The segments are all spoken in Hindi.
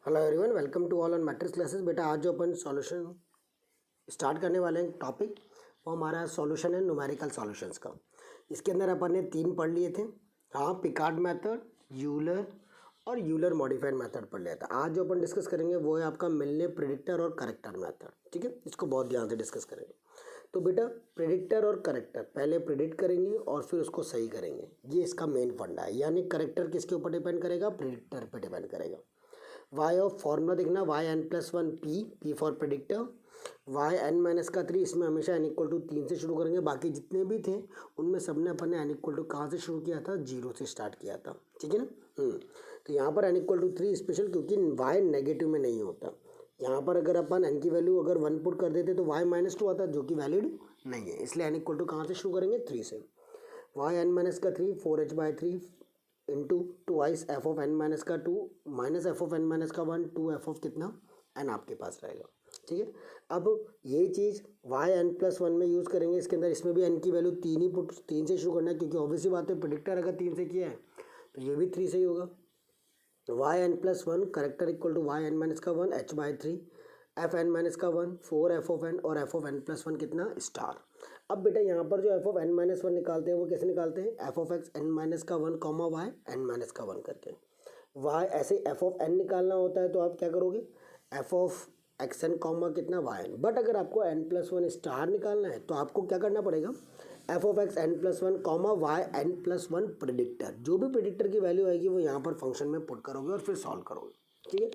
Hello everyone, welcome to all on Matrix Classes. बेटा आज जो अपन सॉल्यूशन स्टार्ट करने वाले हैं टॉपिक, वो हमारा सॉल्यूशन है न्यूमेरिकल सॉल्यूशंस का। इसके अंदर अपन ने 3 पढ़ लिए थे। हाँ, पिकार्ड मेथड, यूलर और यूलर मॉडिफाइड मेथड पढ़ लिया था। आज जो अपन डिस्कस करेंगे वो है आपका मिलने, प्रेडिक्टर और करेक्टर मेथड। ठीक है, इसको बहुत ध्यान से डिस्कस करेंगे। तो बेटा प्रेडिक्टर और करेक्टर, पहले प्रेडिक्ट करेंगे और फिर उसको सही करेंगे। ये इसका मेन फंडा है। यानी करेक्टर किसके ऊपर डिपेंड करेगा? प्रेडिक्टर पे डिपेंड करेगा। वाई ऑफ फॉर्मूला देखना, Y N plus one P for predictor, Y N minus का 3। इसमें हमेशा एन इक्वल टू 3 से शुरू करेंगे। बाकी जितने भी थे उनमें सबने अपन ने एन इक्वल टू कहाँ से शुरू किया था? 0 से स्टार्ट किया था। ठीक है ना। तो यहाँ पर एन इक्वल टू 3 स्पेशल, क्योंकि वाई नेगेटिव में नहीं होता। यहाँ पर अगर अपन एन की वैल्यू अगर 1 पुट कर देते तो वाई -2 आता, जो कि वैलिड नहीं है। इसलिए एन इक्वल टू कहाँ से शुरू करेंगे? 3 से। वाई एन माइनस का 3 4h/3 into twice F of N minus का 2 minus F of N minus का 1 2 एफ ऑफ कितना एन आपके पास रहेगा। ठीक है। अब ये चीज़ वाई एन प्लस वन में यूज़ करेंगे इसके अंदर। इसमें भी एन की वैल्यू 3 ही पुट 3 से शुरू करना है, क्योंकि ऑब्वियसली बात है प्रेडिक्टर अगर 3 से किया है तो ये भी 3 से ही होगा। तो Y N plus one corrector equal to Y N minus का 1 h/3 एफ एन माइनस का 1 4 एफ ऑफ एन और F of N plus one कितना स्टार। अब बेटा यहाँ पर जो F of N minus one निकालते हैं वो कैसे निकालते हैं? F of X N minus का 1 कॉमा वाई एन माइनस का 1 करके। वाई ऐसे एफ ऑफ एन निकालना होता है तो आप क्या करोगे? F of X N comma कितना वाई एन। बट अगर आपको एन प्लस वन स्टार निकालना है तो आपको क्या करना पड़ेगा? F of X N plus one comma Y N plus one predictor. जो भी प्रेडिक्टर की वैल्यू आएगी वो यहाँ पर फंक्शन में पुट करोगे और फिर सॉल्व करोगे। ठीक है।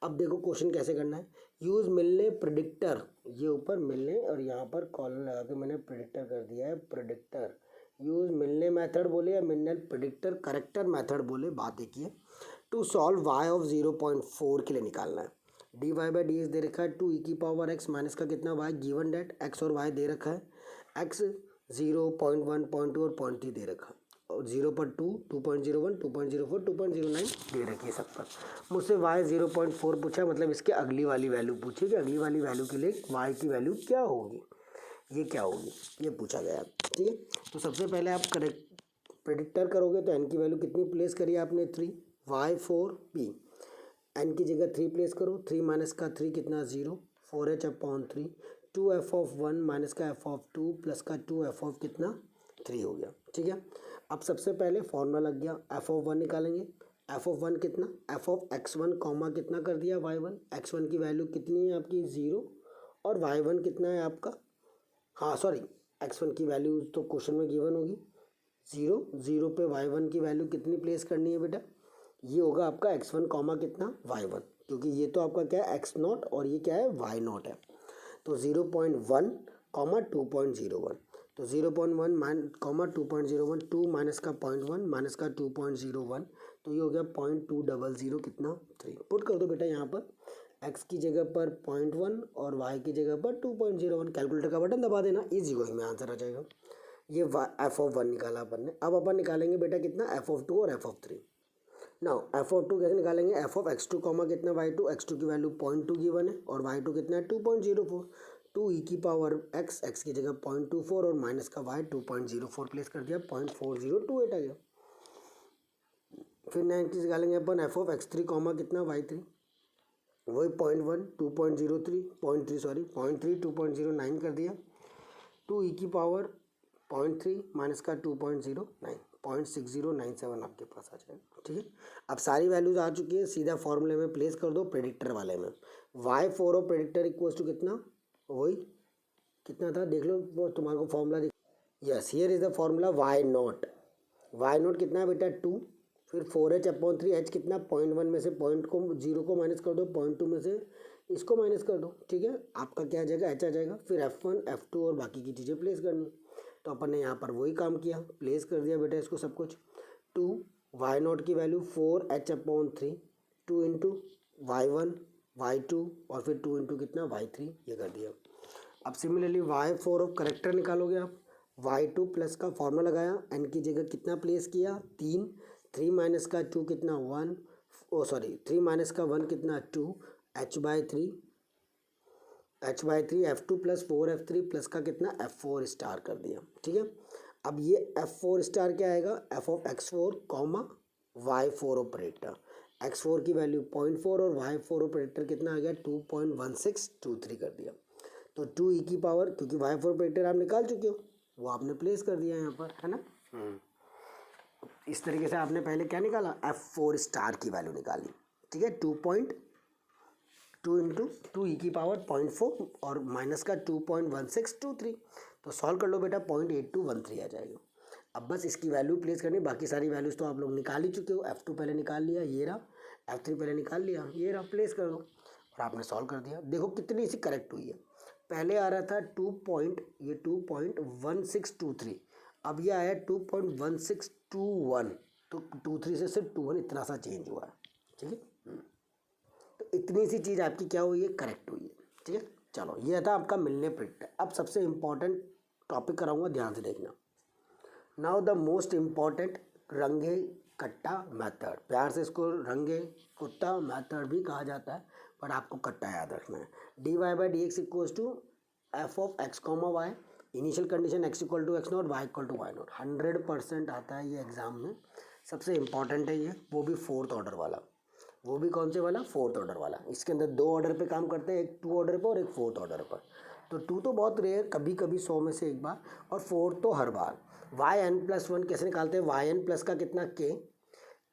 अब देखो क्वेश्चन कैसे करना है। यूज मिलने प्रेडिक्टर, ये ऊपर मिलने और यहाँ पर कॉलन लगा के मैंने प्रेडिक्टर कर दिया है प्रेडिक्टर। यूज मिलने मेथड बोले या मिलने प्रेडिक्टर करेक्टर मेथड बोले, बात एक ही है। टू सॉल्व वाई ऑफ 0.4 के लिए निकालना है। D Y by D S दे रखा है 2 e की पावर एक्स माइनस का कितना वाई, गिवन डेट एक्स और वाई दे रखा है। एक्स 0 0.1 0.2 और 0.3 दे रखा है। और 0 पर 2 2.01 2.04 2.09 दे रखी है सब पर। मुझसे y 0.4 पूछा, मतलब इसके अगली वाली वैल्यू पूछी कि अगली वाली वैल्यू के लिए y की वैल्यू क्या होगी, ये क्या होगी, ये पूछा गया। ठीक है। तो सबसे पहले आप करेक्ट प्रेडिक्टर करोगे तो n की वैल्यू कितनी प्लेस करी आपने? 3 y 4 p। n की जगह 3 प्लेस करो। 3 माइनस का 3 कितना? 0 4h/3 2 एफ ऑफ 1 माइनस का एफ ऑफ 2 प्लस का 2 एफ ऑफ कितना 3 हो गया। ठीक है। अब सबसे पहले फॉर्मूला लग गया, एफ ऑफ 1 निकालेंगे। एफ ऑफ 1 कितना? एफ ऑफ x1 कॉमा कितना कर दिया y1। x1 की वैल्यू कितनी है आपकी? 0 और y1 कितना है आपका? हाँ सॉरी, x1 की वैल्यू तो क्वेश्चन में गिवन होगी 0। 0 पे y1 की वैल्यू कितनी प्लेस करनी है बेटा? ये होगा आपका x1 कॉमा कितना y1, क्योंकि ये तो आपका क्या है x0 और ये क्या है y0 है। तो 0.1 कॉमा 2.01, तो 0.1 कॉमा 2.01 2 माइनस का 0.1 माइनस का 2.01, तो ये हो गया 0.200 कितना 3। पुट कर दो बेटा यहाँ पर x की जगह पर 0.1 और y की जगह पर 2.01। कैलकुलेटर का बटन दबा देना, इजी गोइंग में आंसर आ जाएगा। ये एफ ऑफ 1 निकाला अपन ने। अब अपन निकालेंगे बेटा कितना? एफ ऑफ 2 और F of 3। Now F of 2 कैसे निकालेंगे? एफ ऑफ x2 कॉमा कितना y2। x2 की वैल्यू 0.2 गिवन है और y2 कितना है 2.04। 2 e की पावर x, x की जगह 0.24 और माइनस का y 2.04 प्लेस कर दिया, 0.4028 आ गया। फिर नेक्स्ट निकालेंगे अपन एफ ऑफ x3 कॉमा कितना y3, वही 0.1 2.03 0.3 2.09 कर दिया। 2 e की पावर 0.3 माइनस का 2.09 0.6097 आपके पास आ जाएगा। ठीक है। अब सारी वैल्यूज आ चुकी है, सीधा फॉर्मूले में प्लेस कर दो प्रेडिक्टर वाले में। y4 और प्रेडिक्टर इक्वल्स टू कितना? वही कितना था देख लो, वो तुम्हारे को फॉर्मूला दिख। Yes, here is the formula y0 कितना है बेटा 2। फिर 4h/3 h कितना? 0.1 में से पॉइंट को 0 को माइनस कर दो, 0.2 में से इसको माइनस कर दो। ठीक है। आपका क्या आ जाएगा? h आ जाएगा। फिर f1 f2 और बाकी की चीज़ें प्लेस करनी। तो अपन ने यहाँ पर वही काम किया, प्लेस कर दिया बेटा इसको सब कुछ। 2 y0 की value 4h/3 2 into y1 y2 और फिर 2 इंटू कितना y3, ये कर दिया। अब सिमिलरली y4 ऑफ करेक्टर निकालोगे आप। y2 प्लस का फॉर्मूला लगाया, n की जगह कितना प्लेस किया? 3 3 माइनस का 2 कितना 1, 3 माइनस का 1 कितना 2 h/3 f2 plus 4f3 plus का कितना f4 स्टार कर दिया। ठीक है। अब ये f4 स्टार क्या आएगा? F of x4 comma y4 operator. x4 की वैल्यू 0.4 और y4 प्रेडिक्टर कितना आ गया 2.1623 कर दिया। तो 2e की पावर, क्योंकि y4 प्रेडिक्टर आप निकाल चुके हो, वो आपने प्लेस कर दिया यहाँ पर, है ना। इस तरीके से आपने पहले क्या निकाला, f4 स्टार की वैल्यू निकाली, ठीक है। 2.2 इंटू 2e की पावर 0.4 और माइनस का 2.1623, तो सॉल्व कर लो बेटा 0.8213 आ जाएगा। अब बस इसकी वैल्यू प्लेस करनी, बाकी सारी वैल्यूज़ तो आप लोग निकाल ही चुके हो। F2 पहले निकाल लिया, ये रहा। F3 पहले निकाल लिया, ये रहा। प्लेस कर दो और आपने सॉल्व कर दिया। देखो कितनी सी करेक्ट हुई है। पहले आ रहा था 2.1623, अब ये आया 2.1621, तो 23 से सिर्फ 21 इतना सा चेंज हुआ है, ठीक है। तो इतनी सी चीज़ आपकी क्या हुई है, करेक्ट हुई है, ठीक है। चलो, ये था आपका मिलने प्रिंट। अब सबसे इम्पॉर्टेंट टॉपिक कराऊंगा, ध्यान से देखना। Now the most important range Kutta method. प्यार से इसको रंगे कुत्ता मेथड भी कहा जाता है, पर आपको कट्टा याद रखना है। D Y by D X equals to F of X comma Y, initial condition X equal to X naught, Y equal to Y naught. 100% आता है ये एग्जाम में, सबसे इम्पॉर्टेंट है ये, वो भी फोर्थ ऑर्डर वाला। वो भी कौन से वाला, फोर्थ ऑर्डर वाला। इसके अंदर 2 ऑर्डर पे काम करते हैं, एक 2 ऑर्डर पर और एक फोर्थ ऑर्डर पर। तो 2 तो बहुत रेयर, कभी कभी 100 में से एक बार, और 4 तो हर बार। वाई एन प्लस 1 कैसे निकालते हैं, वाई एन प्लस का कितना के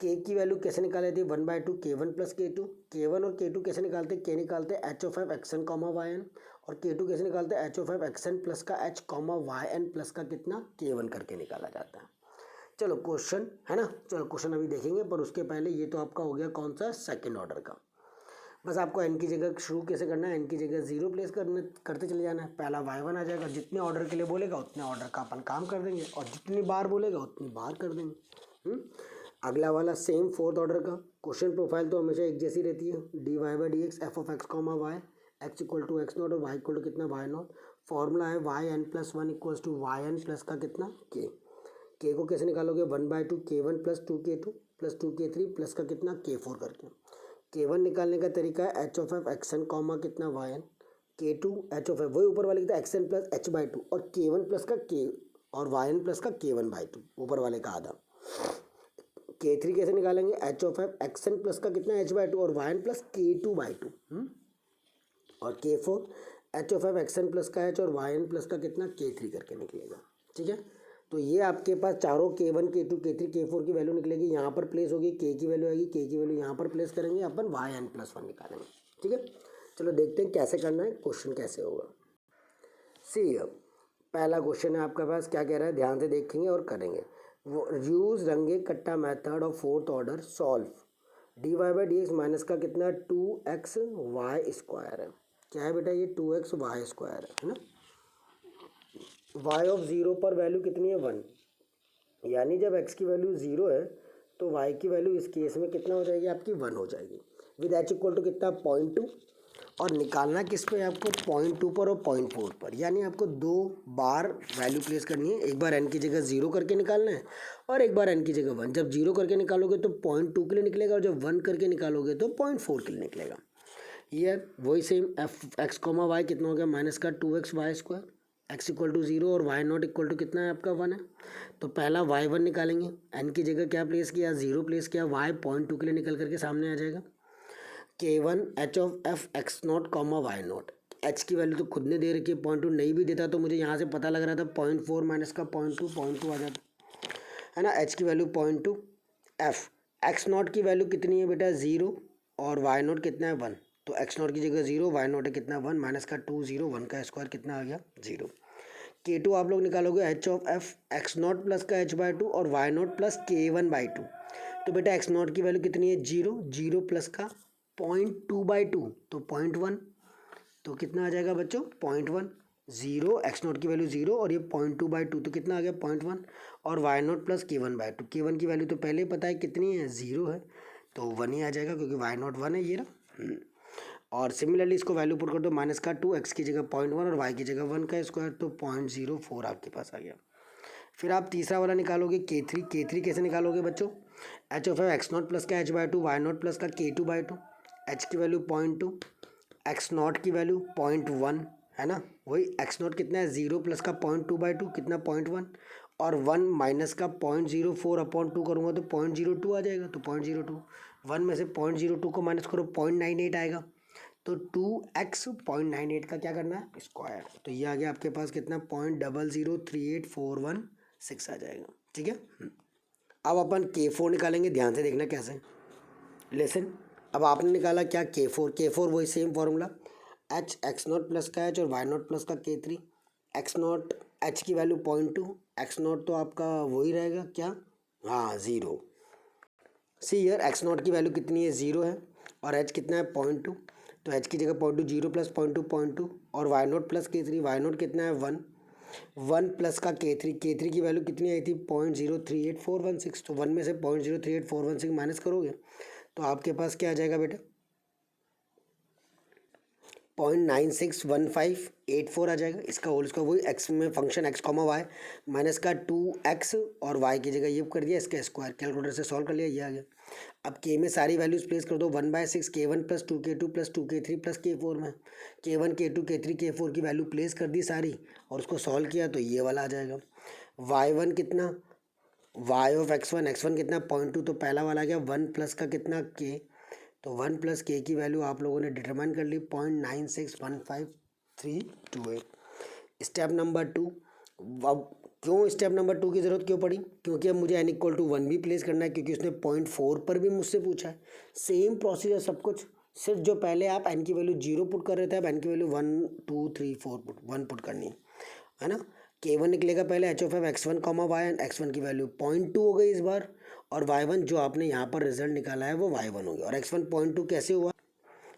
की वैल्यू कैसे निकाले थे 1/2 k1 प्लस k2। k1 और k2 कैसे निकालते हैं, के निकालते हैं H of F X N comma Y N, और k2 कैसे निकालते हैं H of F X N plus का H comma Y N plus का कितना k1 करके निकाला जाता है। चलो क्वेश्चन है ना, चलो क्वेश्चन अभी देखेंगे, पर उसके पहले ये तो आपका हो गया कौन सा, सेकंड ऑर्डर का। बस आपको एन की जगह शुरू कैसे करना है, एन की जगह 0 प्लेस करते चले जाना है। पहला y1 आ जाएगा, जितने ऑर्डर के लिए बोलेगा उतने ऑर्डर का अपन काम कर देंगे, और जितनी बार बोलेगा उतनी बार कर देंगे। अगला वाला सेम फोर्थ ऑर्डर का। क्वेश्चन प्रोफाइल तो हमेशा एक जैसी रहती है, D Y by D X F of X comma Y, X equal to X naught और वाई इक्वल टू कितना वाई नॉट। फॉर्मूला है Y N plus 1 equals to Y N plus का कितना के को कैसे निकालोगे 1/2 k1 plus 2k2 plus 2k3 plus का कितना k4 करके। k1 निकालने का तरीका है H of F X N comma कितना Y N, k2 H of F वही ऊपर वाले कितना एक्स एन प्लस h/2 और k1 प्लस का k और वाई एन प्लस का k1/2 ऊपर वाले का आधा। k3 कैसे निकालेंगे, H of F X N plus का कितना h/2 और वाई एन प्लस k2/2, और k4 H of F X N plus का h और वाई एन प्लस का कितना k3 करके निकलेगा, ठीक है। तो ये आपके पास चारों k1 k2 k3 k4 की वैल्यू निकलेगी, यहाँ पर प्लेस होगी, k की वैल्यू आएगी, k की वैल्यू यहाँ पर प्लेस करेंगे अपन, वाई एन प्लस 1 निकालेंगे, ठीक है। चलो देखते हैं कैसे करना है, क्वेश्चन कैसे होगा। सी पहला क्वेश्चन है आपके पास, क्या कह रहा है, ध्यान से देखेंगे और करेंगे। वो use Runge Kutta method of fourth order, solve D Y by D X minus का कितना 2x वाई स्क्वायर है। क्या है बेटा, ये 2x वाई स्क्वायर है ना। y ऑफ 0 पर वैल्यू कितनी है 1, यानी जब x की वैल्यू 0 है तो y की वैल्यू इस केस में कितना हो जाएगी आपकी 1 हो जाएगी, विद h इक्वल टू कितना 0.2, और निकालना किस पे आपको 0.2 पर और 0.4 पर, यानी आपको 2 बार वैल्यू प्लेस करनी है। एक बार n की जगह 0 करके निकालना है और एक बार n की जगह 1। जब 0 करके निकालोगे तो 0.2 के लिए निकलेगा, और जब 1 करके निकालोगे तो 0.4 के लिए निकलेगा। ये वही same F X comma Y कितना हो गया माइनस का 2x Y square, X equal to 0 और वाई नॉट इक्वल टू कितना है आपका 1 है। तो पहला y1 निकालेंगे, n की जगह क्या प्लेस किया 0 प्लेस किया, y 0.2 के लिए निकल करके सामने आ जाएगा। k1 H of F X naught comma Y naught, h की वैल्यू तो खुद ने दे रखी है, 0.2 नहीं भी देता तो मुझे यहाँ से पता लग रहा था 0.4 माइनस का 0.2 आ जाता है ना। h की वैल्यू 0.2, f एक्स नॉट की वैल्यू कितनी है बेटा 0 और वाई नॉट कितना है 1, तो एक्स नॉट की जगह 0, वाई नॉट है कितना 1, माइनस का 2 0 1 का स्क्वायर कितना आ गया 0। k2 आप लोग निकालोगे H of F X not plus का h/2 और वाई नॉट प्लस k1/2, तो बेटा एक्स नॉट की वैल्यू कितनी है 0 प्लस का 0.2/2 तो 0.1, तो कितना आ जाएगा बच्चों 0.1। 0 एक्स नॉट की वैल्यू 0 और ये 0.2/2 तो कितना आ गया 0.1, और why not plus k1/2, k1 की वैल्यू तो पहले ही पता है कितनी है 0 है, तो 1 ही आ जाएगा क्योंकि वाई नॉट 1 है ये ना। और सिमिलरली इसको वैल्यू पुट कर दो, माइनस का 2 एक्स की जगह 0.1 और वाई की जगह 1 का स्क्वायर, तो 0.04 आपके पास आ गया। फिर आप तीसरा वाला निकालोगे k3 कैसे निकालोगे बच्चों, H of x not plus का h/2 वाई नॉट प्लस का k2/2, एच की वैल्यू 0.2, एक्स नॉट की वैल्यू 0.1 है ना, वही एक्स नॉट कितना है 0 प्लस का 0.2/2 कितना 0.1, और 1 माइनस का 0.04/2 करूँगा तो 0.02 आ जाएगा, तो 0.02, 1 में से 0.02 को माइनस करो 0.98 आएगा, तो 2x 0.98 का क्या करना है स्क्वायर, तो ये आ गया आपके पास कितना 0.0038416 आ जाएगा। ठीक है, अब अपन K4 निकालेंगे, ध्यान से देखना कैसे। लेसन, अब आपने निकाला क्या K4 वही same formula h x0 plus का h और y0 प्लस का K3। x0 h की वैल्यू 0.2, x0 तो आपका वही रहेगा क्या, हाँ 0। सी ईयर x0 की वैल्यू कितनी है 0 है और h कितना है 0.2, तो h की जगह 0.2 0 प्लस 0.2 0.2 और y0 प्लस K3, y0 कितना है 1 1 प्लस का K3 की वैल्यू कितनी आई थी 0.038416, तो 1 में से 0.038416 माइनस करोगे तो आपके पास क्या आ जाएगा बेटा 0.961584 आ जाएगा। इसका होल इसका वही x में function x comma Y minus का 2x और y की जगह ये कर दिया इसका स्क्वायर, कैलकुलेटर से सॉल्व कर लिया, ये आ गया। अब k में सारी वैल्यूज प्लेस कर दो 1/6 K1 plus 2K2 plus 2K3 plus K4 में K1 K2 K3 K4 की वैल्यू प्लेस कर दी सारी और उसको सॉल्व किया तो ये वाला आ जाएगा। y1 कितना y ऑफ x1 कितना 0.2, तो पहला वाला आ गया 1 प्लस का कितना k, तो 1 प्लस के की वैल्यू आप लोगों ने डिटरमाइन कर ली 0.961538। स्टेप नंबर 2, अब क्यों स्टेप नंबर 2 की ज़रूरत क्यों पड़ी, क्योंकि अब मुझे n=1 भी प्लेस करना है, क्योंकि उसने 0.4 पर भी मुझसे पूछा है। सेम प्रोसीजर सब कुछ, सिर्फ जो पहले आप n की वैल्यू 0 पुट कर रहे थे अब n की वैल्यू 1 2 3 4 1 पुट करनी है ना। K1 निकलेगा पहले h of x1 comma y, x1 की वैल्यू 0.2 हो गई इस बार, और y1 जो आपने यहाँ पर रिजल्ट निकाला है वो y1 हो गया। और x1 0.2 कैसे हुआ,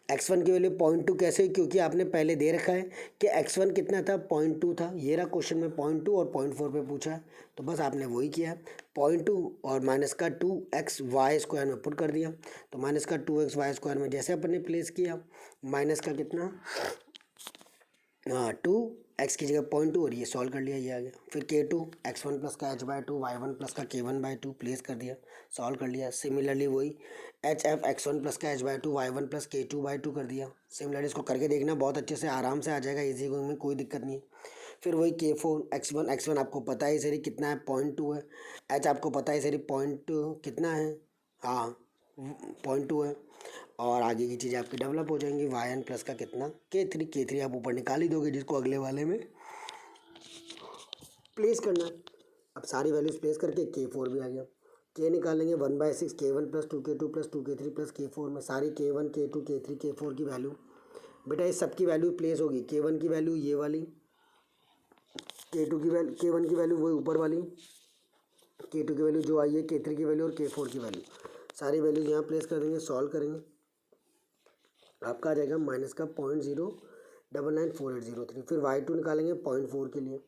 x1 की वैल्यू 0.2 कैसे हुई, क्योंकि आपने पहले दे रखा है कि x1 कितना था 0.2 था, ये रहा क्वेश्चन में 0.2 और 0.4 पे पूछा है, तो बस आपने वही किया 0.2 और माइनस का 2x वाई स्क्वायर में पुट कर दिया, तो माइनस का 2x वाई स्क्वायर में जैसे अपन ने प्लेस किया माइनस का कितना हाँ 2x की जगह 0.2 और ये सॉल्व कर लिया, ये आ गया। फिर K2 x1 प्लस का h/2 y1 प्लस का K1/2 प्लेस कर दिया, सॉल्व कर लिया। सिमिलरली वही HF x1 प्लस का h/2 y1 प्लस K2/2 कर दिया। सिमिलरली इसको करके देखना बहुत अच्छे से आराम से आ जाएगा, इजी गोइंग में कोई दिक्कत नहीं है। फिर वही K4 x1 आपको पता है सरी कितना है 0.2 है, h आपको पता है सरी 0.2 कितना है हाँ 0.2 है, और आगे की चीज़ आपकी डेवलप हो जाएंगी। y1 प्लस का कितना K3 आप ऊपर निकाल ही दोगे, जिसको अगले वाले में प्लेस करना है। अब सारी वैल्यूज प्लेस करके K4 भी आ गया, K निकालेंगे 1/6 K1 plus 2K2 plus 2K3 plus K4 में सारी K1 K2 K3 K4 की वैल्यू बेटा इस सब की वैल्यू प्लेस होगी। K1 की वैल्यू ये वाली, K2 की वैल्यू K1 की वैल्यू वही ऊपर वाली, K2 की वैल्यू जो आई है K3 की वैल्यू और K4 की वैल्यू, सारी वैल्यूज यहाँ प्लेस कर देंगे, सॉल्व करेंगे, आपका आ जाएगा माइनस का 0.0994803। फिर y2 निकालेंगे 0.4 के लिए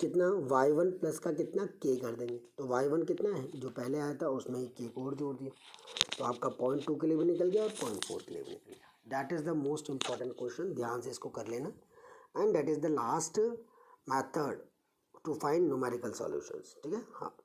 कितना y1 प्लस का कितना k कर देंगे, तो y1 कितना है जो पहले आया था उसमें ही k को और जोड़ दिया, तो आपका 0.2 के लिए भी निकल गया और 0.4 के लिए भी निकल गया। That is the most important question, ध्यान से इसको कर लेना, and that is the last method to find numerical solutions. ठीक है हाँ।